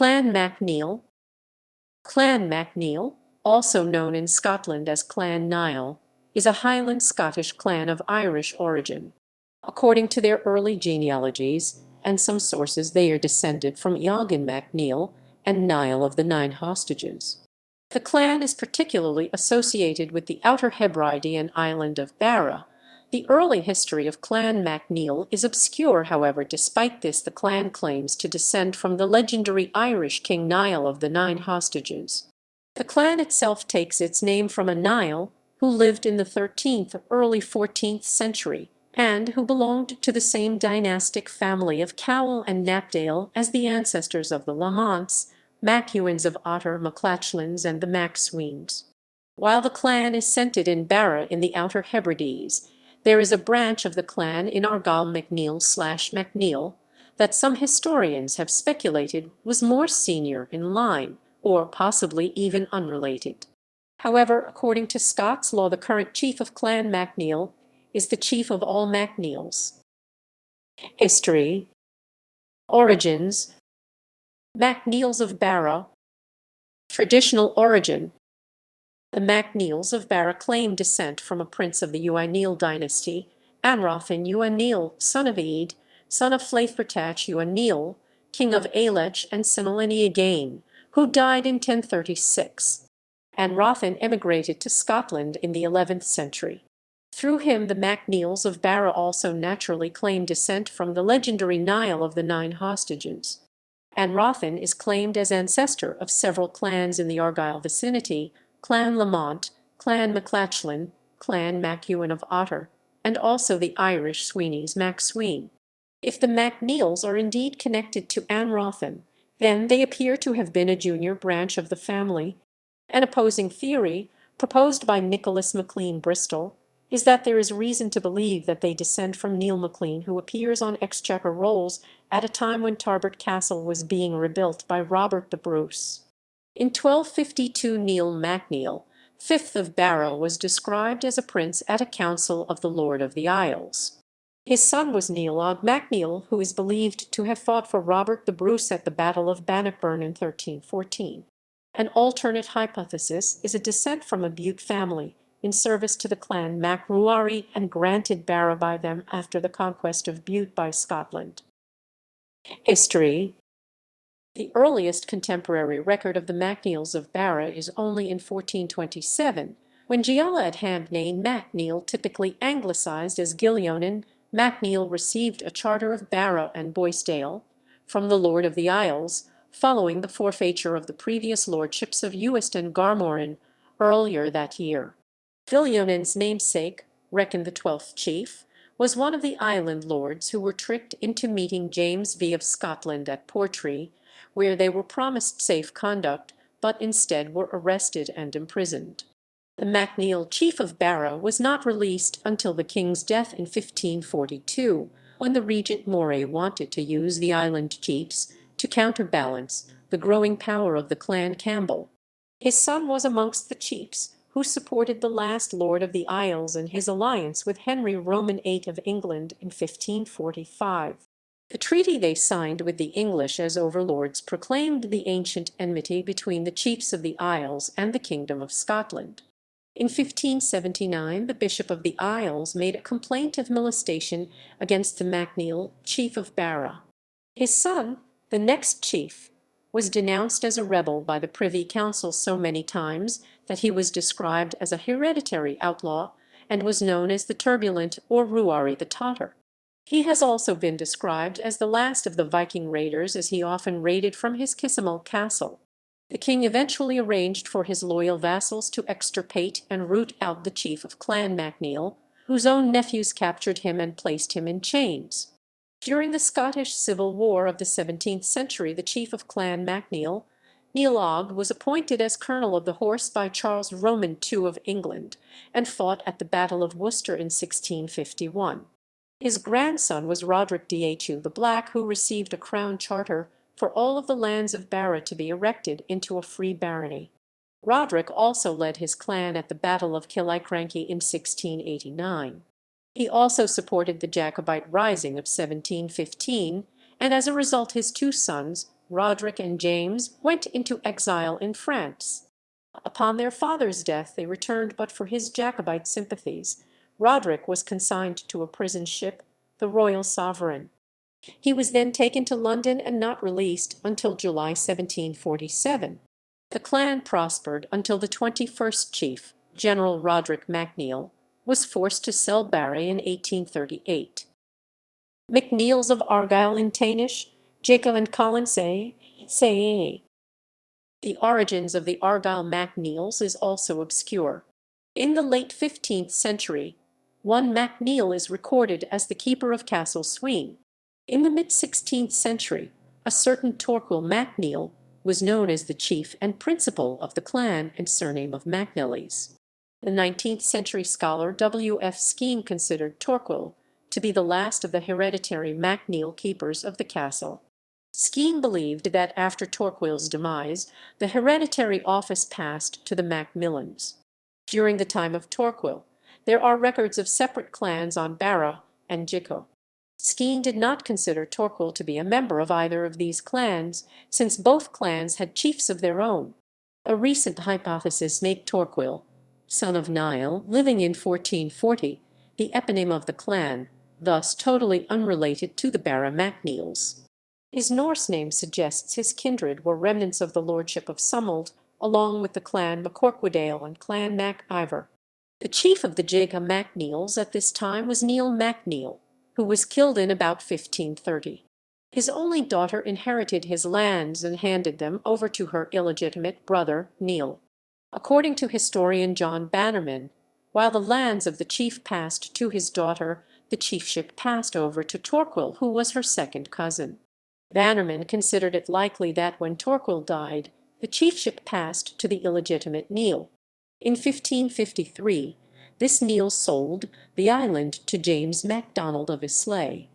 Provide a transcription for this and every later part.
Clan MacNeil. Clan MacNeil, also known in Scotland as Clan Niall, is a Highland Scottish clan of Irish origin. According to their early genealogies and some sources, they are descended from Eógan MacNeill and Niall of the Nine Hostages. The clan is particularly associated with the Outer Hebridean island of Barra. The early history of Clan MacNeil is obscure, however. Despite this, the clan claims to descend from the legendary Irish King Niall of the Nine Hostages. The clan itself takes its name from a Niall who lived in the 13th or early 14th century, and who belonged to the same dynastic family of Cowal and Knapdale as the ancestors of the Lamonts, MacEwens of Otter, Maclachlans, and the MacSweens. While the clan is centred in Barra in the Outer Hebrides, there is a branch of the clan in Argyll McNeill/McNeill that some historians have speculated was more senior in line, or possibly even unrelated. However, according to Scots law, the current chief of Clan MacNeil is the chief of all MacNeils. History. Origins. MacNeils of Barra. Traditional origin. The MacNeils of Barra claim descent from a prince of the Neill dynasty, Anrothin Niall, son of Ead, son of Flaithbertach Niall, king of Ailech and Sinalini again, who died in 1036. Anrothin emigrated to Scotland in the 11th century. Through him, the MacNeils of Barra also naturally claim descent from the legendary Niall of the Nine Hostages. Anrothin is claimed as ancestor of several clans in the Argyll vicinity: Clan Lamont, Clan Maclachlan, Clan MacEwen of Otter, and also the Irish Sweeney's MacSween. If the MacNeils are indeed connected to Anrothin, then they appear to have been a junior branch of the family. An opposing theory, proposed by Nicholas MacLean Bristol, is that there is reason to believe that they descend from Neil MacLean, who appears on Exchequer rolls at a time when Tarbert Castle was being rebuilt by Robert the Bruce. In 1252, Néill MacNeill, 5th of Barra, was described as a prince at a council of the Lord of the Isles. His son was Néill MacNeill, who is believed to have fought for Robert the Bruce at the Battle of Bannockburn in 1314. An alternate hypothesis is a descent from a Bute family in service to the clan MacRuari and granted Barra by them after the conquest of Bute by Scotland. History. The earliest contemporary record of the MacNeils of Barra is only in 1427, when Gialla Hamhnain MacNeill, typically anglicised as Gilleonan MacNeill, received a charter of Barra and Boisdale from the Lord of the Isles, following the forfeiture of the previous lordships of Uist and Garmorin earlier that year. Gilleonan's namesake, reckoned the 12th chief, was one of the island lords who were tricked into meeting James V of Scotland at Portree, where they were promised safe conduct, but instead were arrested and imprisoned. The MacNeill, chief of Barra, was not released until the king's death in 1542, when the regent Moray wanted to use the island chiefs to counterbalance the growing power of the Clan Campbell. His son was amongst the chiefs who supported the last Lord of the Isles in his alliance with Henry Roman VIII of England in 1545. The treaty they signed with the English as overlords proclaimed the ancient enmity between the chiefs of the Isles and the Kingdom of Scotland. In 1579, the Bishop of the Isles made a complaint of molestation against the MacNeill, chief of Barra. His son, the next chief, was denounced as a rebel by the Privy Council so many times that he was described as a hereditary outlaw and was known as the Turbulent or Ruari the Totter. He has also been described as the last of the Viking raiders, as he often raided from his Kissimal castle. The king eventually arranged for his loyal vassals to extirpate and root out the chief of Clan MacNeil, whose own nephews captured him and placed him in chains. During the Scottish Civil War of the 17th century, the chief of Clan MacNeil, Neil, was appointed as colonel of the horse by Charles Roman II of England, and fought at the Battle of Worcester in 1651. His grandson was Roderick Dhu the Black, who received a crown charter for all of the lands of Barra to be erected into a free barony. Roderick also led his clan at the Battle of Killiecrankie in 1689. He also supported the Jacobite Rising of 1715, and as a result his two sons, Roderick and James, went into exile in France. Upon their father's death they returned, but for his Jacobite sympathies Roderick was consigned to a prison ship, the Royal Sovereign. He was then taken to London and not released until July 1747. The clan prospered until the 21st chief, General Roderick MacNeil, was forced to sell Barra in 1838. MacNeils of Argyle in Tainish, Jacob and Colin say. The origins of the Argyll MacNeils is also obscure. In the late 15th century, one MacNeill is recorded as the keeper of Castle Sween. In the mid-16th century, a certain Torquil MacNeill was known as the chief and principal of the clan and surname of MacNeilis. The 19th century scholar W. F. Skene considered Torquil to be the last of the hereditary MacNeill keepers of the castle. Skene believed that after Torquil's demise, the hereditary office passed to the Macmillans. During the time of Torquil, there are records of separate clans on Barra and Gico. Skene did not consider Torquil to be a member of either of these clans, since both clans had chiefs of their own. A recent hypothesis makes Torquil, son of Niall, living in 1440, the eponym of the clan, thus totally unrelated to the Barra MacNeils. His Norse name suggests his kindred were remnants of the lordship of Sumald, along with the clan MacCorquodale and Clan MacIver. The chief of the Jacob MacNeils at this time was Néill MacNeil, who was killed in about 1530. His only daughter inherited his lands and handed them over to her illegitimate brother, Néill. According to historian John Bannerman, while the lands of the chief passed to his daughter, the chiefship passed over to Torquil, who was her second cousin. Bannerman considered it likely that when Torquil died, the chiefship passed to the illegitimate Néill. In 1553, this Néill sold the island to James MacDonald of Islay.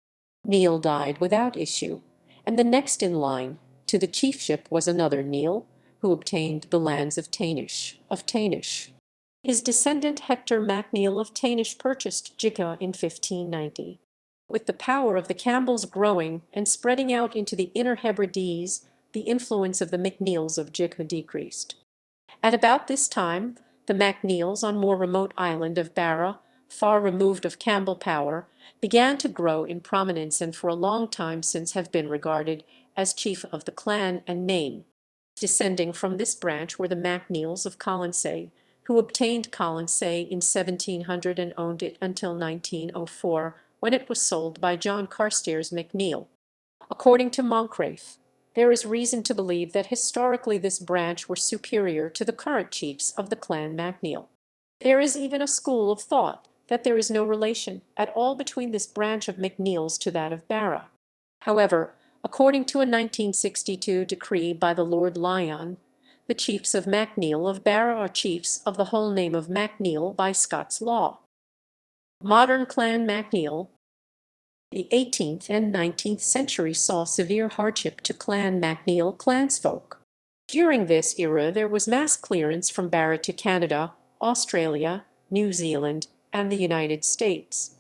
Néill died without issue, and the next in line to the chiefship was another Néill, who obtained the lands of Tainish. His descendant Hector MacNeill of Tainish purchased Gica in 1590. With the power of the Campbells growing and spreading out into the Inner Hebrides, the influence of the MacNeils of Gica decreased. At about this time, the MacNeils on more remote island of Barra, far removed of Campbell power, began to grow in prominence and for a long time since have been regarded as chief of the clan and name. Descending from this branch were the MacNeils of Colonsay, who obtained Colonsay in 1700 and owned it until 1904, when it was sold by John Carstairs McNeill. According to Moncrieff, there is reason to believe that historically this branch were superior to the current chiefs of the Clan MacNeil. There is even a school of thought that there is no relation at all between this branch of MacNeils to that of Barra. However, according to a 1962 decree by the Lord Lyon, the chiefs of MacNeil of Barra are chiefs of the whole name of MacNeil by Scots law. Modern Clan MacNeil. The 18th and 19th century saw severe hardship to Clan MacNeil clansfolk. During this era there was mass clearance from Barra to Canada, Australia, New Zealand, and the United States.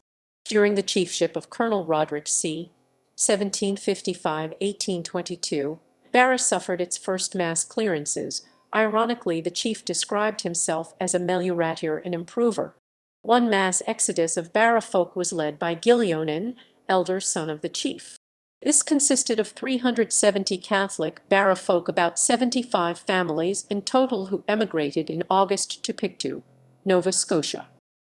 During the chiefship of Colonel Roderick C. 1755–1822, Barra suffered its first mass clearances. Ironically, the chief described himself as a meliorator and improver. One mass exodus of Barra folk was led by Eógan, elder son of the chief. This consisted of 370 Catholic Barra folk, about 75 families in total, who emigrated in August to Pictou, Nova Scotia.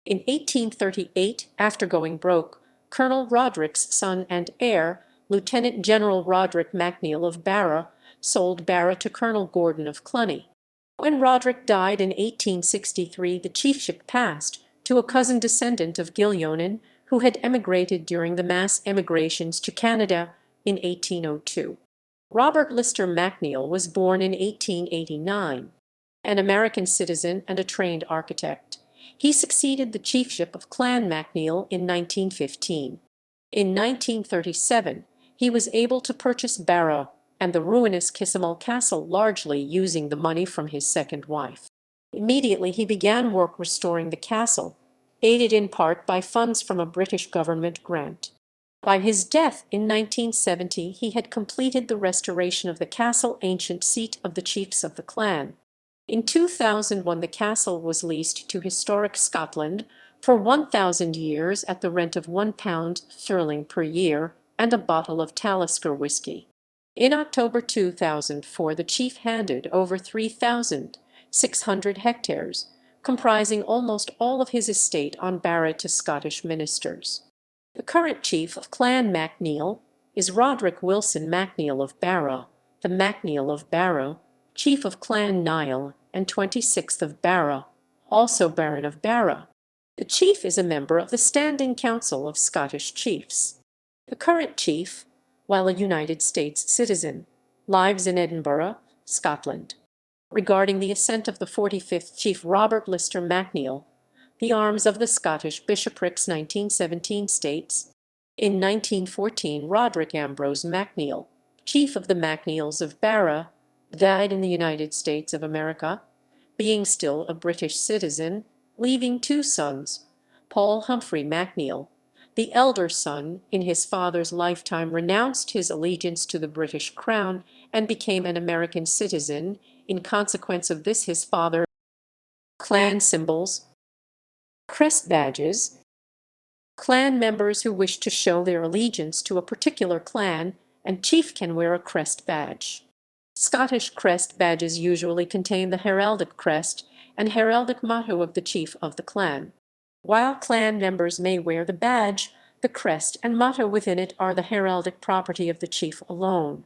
In 1838, after going broke, Colonel Roderick's son and heir, Lieutenant General Roderick MacNeil of Barra, sold Barra to Colonel Gordon of Cluny. When Roderick died in 1863, the chiefship passed to a cousin descendant of Eógan, who had emigrated during the mass emigrations to Canada in 1802. Robert Lister MacNeill was born in 1889. An American citizen and a trained architect, he succeeded the chiefship of Clan MacNeil in 1915. In 1937, he was able to purchase Barra and the ruinous Kissimmel Castle, largely using the money from his second wife. Immediately he began work restoring the castle, aided in part by funds from a British government grant. By his death in 1970 he had completed the restoration of the castle, ancient seat of the chiefs of the clan. In 2001 the castle was leased to Historic Scotland for 1,000 years at the rent of £1 per year and a bottle of Talisker whisky. In October 2004 the chief handed over 3,600 hectares, comprising almost all of his estate on Barra, to Scottish ministers. The current chief of Clan MacNeil is Roderick Wilson MacNeill of Barra, the MacNeill of Barra, chief of Clan Niall and 26th of Barra, also Baron of Barra. The chief is a member of the Standing Council of Scottish Chiefs. The current chief, while a United States citizen, lives in Edinburgh, Scotland. Regarding the ascent of the 45th chief Robert Lister MacNeill, the Arms of the Scottish Bishoprics 1917 states, in 1914 Roderick Ambrose MacNeill, chief of the MacNeils of Barra, died in the United States of America, being still a British citizen, leaving two sons. Paul Humphrey MacNeill, the elder son, in his father's lifetime renounced his allegiance to the British crown and became an American citizen. In consequence of this his father. Clan symbols. Crest badges. Clan members who wish to show their allegiance to a particular clan and chief can wear a crest badge. Scottish crest badges usually contain the heraldic crest and heraldic motto of the chief of the clan. While clan members may wear the badge, the crest and motto within it are the heraldic property of the chief alone.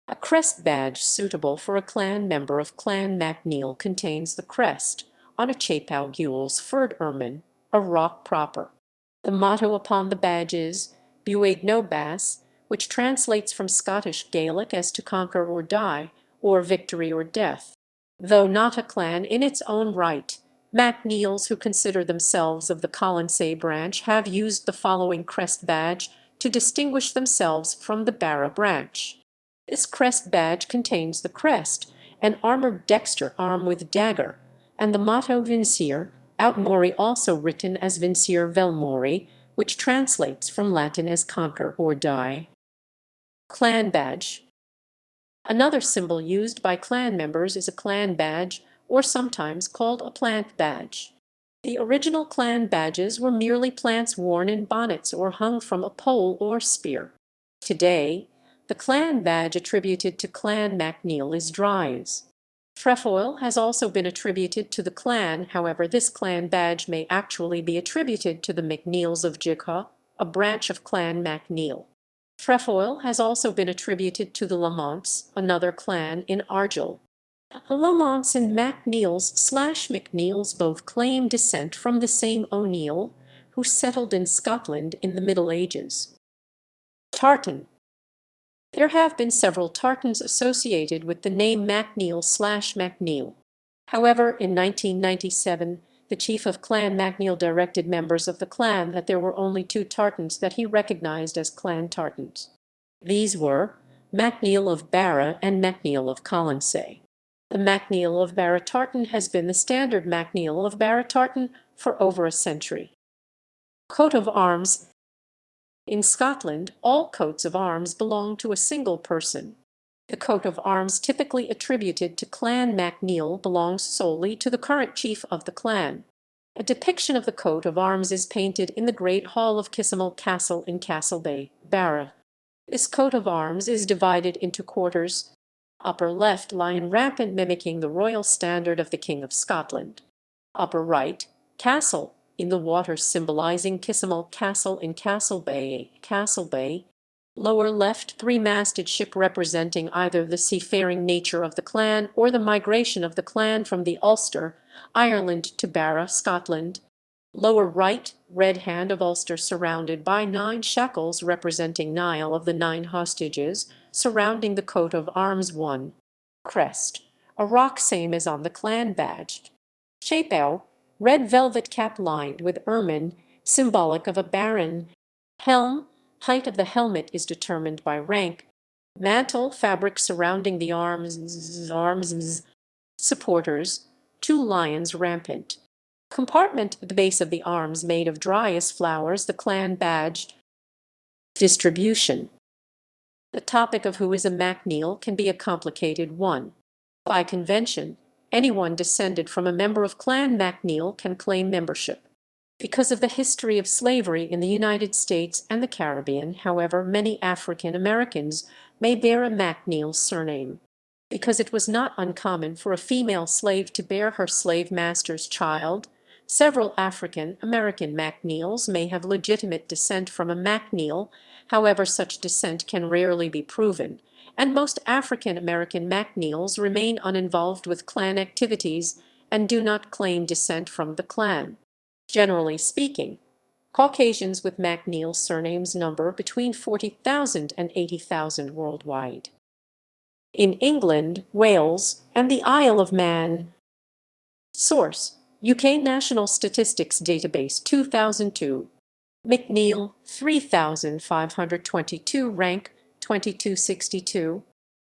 A crest badge suitable for a clan member of Clan MacNeil contains the crest, on a chapeau gules furred ermine, a rock proper. The motto upon the badge is Buig no Bass, which translates from Scottish Gaelic as to conquer or die, or victory or death. Though not a clan in its own right, MacNeils who consider themselves of the Colonsay branch have used the following crest badge to distinguish themselves from the Barra branch. This crest badge contains the crest, an armoured dexter arm with dagger, and the motto Vincere aut mori, also written as Vincere vel mori, which translates from Latin as conquer or die. Clan badge. Another symbol used by clan members is a clan badge, or sometimes called a plant badge. The original clan badges were merely plants worn in bonnets or hung from a pole or spear. Today, the clan badge attributed to Clan MacNeil is Dries. Trefoil has also been attributed to the clan, however this clan badge may actually be attributed to the McNeils of Jigha, a branch of Clan MacNeil. Trefoil has also been attributed to the Lamonts, another clan in Argyll. The Lamonts and MacNeils/McNeils both claim descent from the same O'Neill, who settled in Scotland in the Middle Ages. Tartan. There have been several tartans associated with the name MacNeil/MacNeil. However, in 1997, the chief of Clan MacNeil directed members of the clan that there were only two tartans that he recognized as clan tartans. These were MacNeil of Barra and MacNeil of Colonsay. The MacNeil of Barra tartan has been the standard MacNeil of Barra tartan for over a century. Coat of arms. In Scotland, all coats of arms belong to a single person. The coat of arms typically attributed to Clan MacNeil belongs solely to the current chief of the clan. A depiction of the coat of arms is painted in the Great Hall of Kissamel Castle in Castlebay, Barra. This coat of arms is divided into quarters. Upper left, lion rampant mimicking the royal standard of the King of Scotland. Upper right, castle in the water symbolizing Kissamel Castle in Castlebay. Lower left, three-masted ship representing either the seafaring nature of the clan or the migration of the clan from the Ulster, Ireland to Barra, Scotland. Lower right, red hand of Ulster surrounded by 9 shackles representing Niall of the 9 hostages, surrounding the coat of arms. 1. Crest, a rock same as on the clan badge. Chapeau, red velvet cap lined with ermine, symbolic of a baron. Helm, height of the helmet is determined by rank. Mantle, fabric surrounding the arms. Supporters, 2 lions rampant. Compartment at the base of the arms made of dryas flowers, the clan badge. Distribution. The topic of who is a MacNeill can be a complicated one. By convention, anyone descended from a member of Clan MacNeil can claim membership. Because of the history of slavery in the United States and the Caribbean, however, many African Americans may bear a MacNeil surname. Because it was not uncommon for a female slave to bear her slave master's child, several African American MacNeils may have legitimate descent from a MacNeil. However, such descent can rarely be proven, and most African American MacNeils remain uninvolved with clan activities and do not claim descent from the clan. Generally speaking, Caucasians with MacNeil surnames number between 40,000 and 80,000 worldwide. In England, Wales, and the Isle of Man. Source: UK National Statistics Database 2002. McNeill 3522, rank 2262.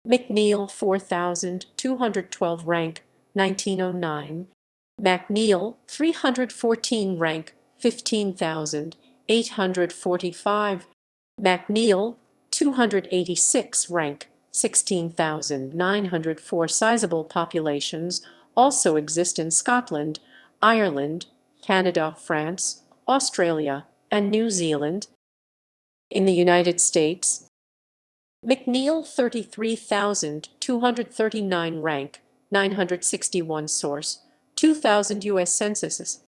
McNeill 4212, rank 1909. MacNeil 314, rank 15,845. MacNeil 286, rank 16,904. Sizable populations also exist in Scotland, Ireland, Canada, France, Australia, and New Zealand. In the United States, McNeill 33,239, rank 961. Source: 2000 U.S. Census.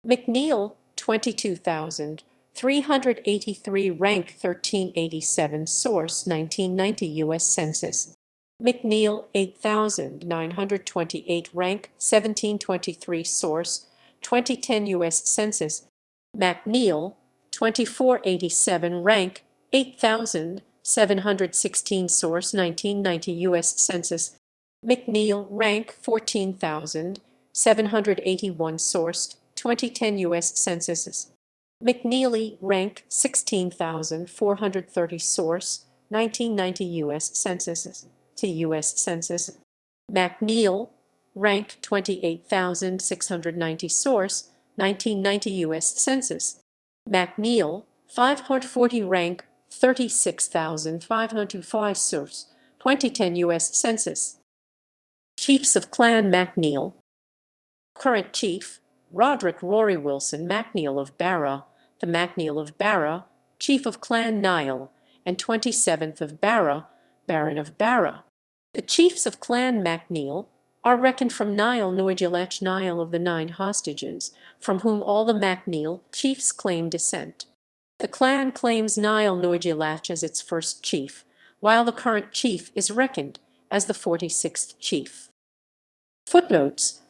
McNeill 22,383, rank 1387. Source: 1990 U.S. Census. McNeill 8,928, rank 1723. Source: 2010 U.S. Census. MacNeill 2487, rank 8,716. Source: 1990 U.S. Census. McNeill rank 14,781. Source: 2010 U.S. Census. McNeil rank 16,430. Source: 1990 U.S. Census. To U.S. Census. MacNeill rank 28,690. Source: 1990 U.S. Census. MacNeill 540, rank 36,505. Source: 2010 U.S. Census. Chiefs of Clan MacNeil. Current chief: Roderick Rory Wilson MacNeill of Barra, the MacNeill of Barra, chief of Clan Niall, and 27th of Barra, Baron of Barra. The chiefs of Clan MacNeil are reckoned from Niall Noidulach Niall of the Nine Hostages, from whom all the MacNeil chiefs claim descent. The clan claims Niall Noidulach as its first chief, while the current chief is reckoned as the 46th chief. Footnotes: